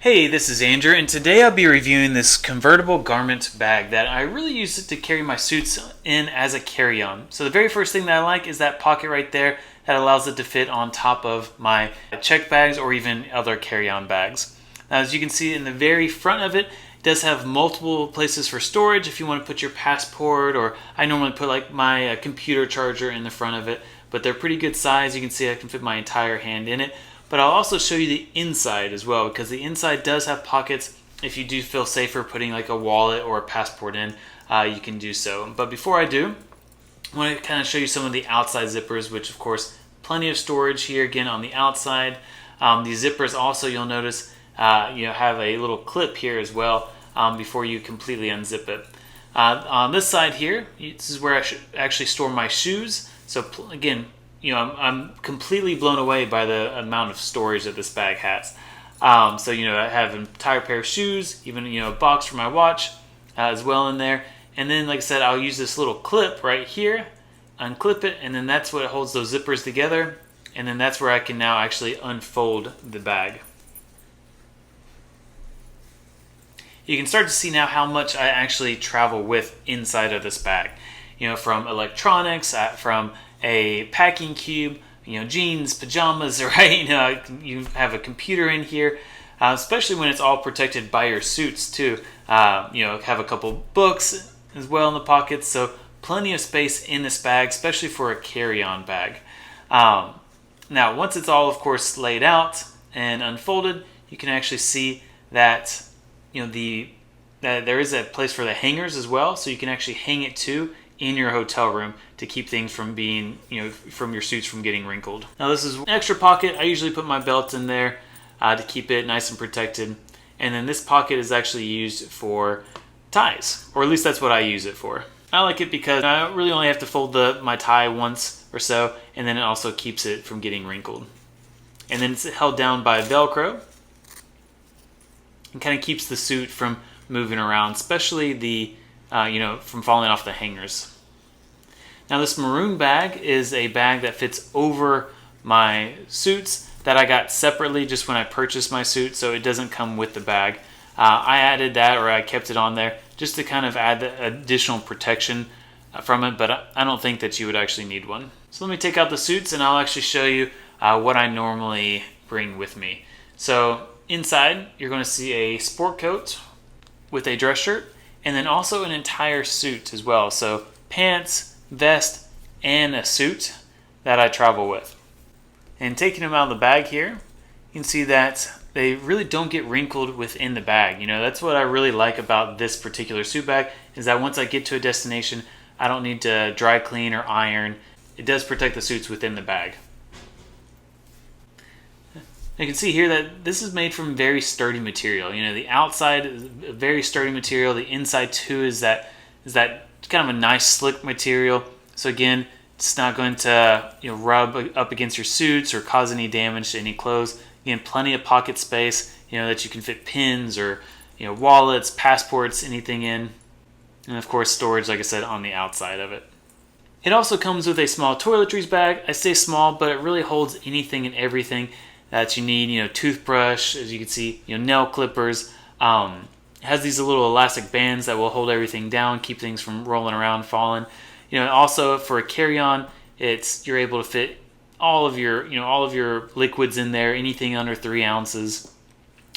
Hey, this is Andrew, and today I'll be reviewing this convertible garment bag that I really use it to carry my suits in as a carry-on. So the very first thing that I like is that pocket right there that allows it to fit on top of my check bags or even other carry-on bags. Now, as you can see in the very front of it, it does have multiple places for storage if you want to put your passport, or I normally put like my computer charger in the front of it, but they're pretty good size. You can see I can fit my entire hand in it. But I'll also show you the inside as well, because the inside does have pockets. If you do feel safer putting like a wallet or a passport in, you can do so. But before I do, I want to kind of show you some of the outside zippers, which of course, plenty of storage here again on the outside. These zippers also, you'll notice, have a little clip here as well before you completely unzip it. On this side here, this is where I should actually store my shoes. So again, I'm completely blown away by the amount of storage that this bag has. So I have an entire pair of shoes, even a box for my watch as well in there. And then, like I said, I'll use this little clip right here, unclip it, and then that's what holds those zippers together. And then that's where I can now actually unfold the bag. You can start to see now how much I actually travel with inside of this bag. From electronics, from a packing cube, jeans, pajamas, right? You have a computer in here, especially when it's all protected by your suits too. Have a couple books as well in the pockets, so plenty of space in this bag, especially for a carry-on bag. Now, once it's all, of course, laid out and unfolded, you can actually see that that there is a place for the hangers as well, so you can actually hang it too in your hotel room to keep things from being, from your suits from getting wrinkled. Now this is an extra pocket. I usually put my belt in there to keep it nice and protected. And then this pocket is actually used for ties, or at least that's what I use it for. I like it because I really only have to fold my tie once or so, and then it also keeps it from getting wrinkled. And then it's held down by Velcro and kind of keeps the suit from moving around, especially the from falling off the hangers. Now this maroon bag is a bag that fits over my suits that I got separately just when I purchased my suit, so it doesn't come with the bag. I added that, or I kept it on there just to kind of add the additional protection from it, but I don't think that you would actually need one. So let me take out the suits and I'll actually show you what I normally bring with me. So inside you're going to see a sport coat with a dress shirt, and then also an entire suit as well. So pants, vest, and a suit that I travel with. And taking them out of the bag here, you can see that they really don't get wrinkled within the bag. That's what I really like about this particular suit bag, is that once I get to a destination, I don't need to dry clean or iron. It does protect the suits within the bag. You can see here that this is made from very sturdy material. The outside is a very sturdy material. The inside too is that kind of a nice slick material. So again, it's not going to rub up against your suits or cause any damage to any clothes. Again, plenty of pocket space, that you can fit pins or wallets, passports, anything in. And of course, storage, like I said, on the outside of it. It also comes with a small toiletries bag. I say small, but it really holds anything and everything that you need, toothbrush, as you can see, nail clippers. It has these little elastic bands that will hold everything down, keep things from rolling around, falling. Also for a carry-on, you're able to fit all of your liquids in there, anything under 3 ounces.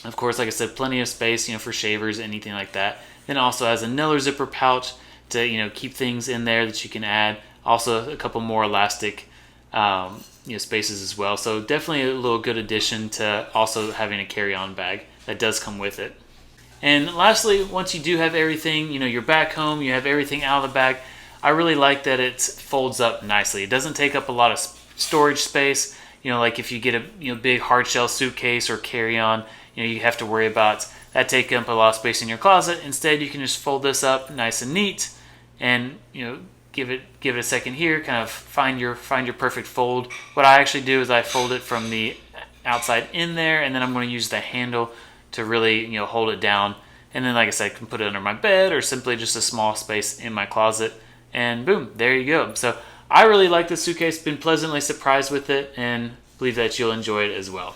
Of course, like I said, plenty of space, for shavers, anything like that. Then it also has another zipper pouch to keep things in there that you can add. Also, a couple more elastic spaces as well. So definitely a little good addition to also having a carry-on bag that does come with it. And lastly, once you do have everything, you're back home, you have everything out of the bag, I really like that it folds up nicely. It doesn't take up a lot of storage space. Like if you get a big hard shell suitcase or carry-on, you have to worry about that taking up a lot of space in your closet. Instead, you can just fold this up nice and neat, and give it a second here, kind of find your perfect fold. What I actually do is I fold it from the outside in there, and then I'm going to use the handle to really hold it down. And then, like I said, I can put it under my bed or simply just a small space in my closet, and boom, there you go. So I really like this suitcase, been pleasantly surprised with it, and believe that you'll enjoy it as well.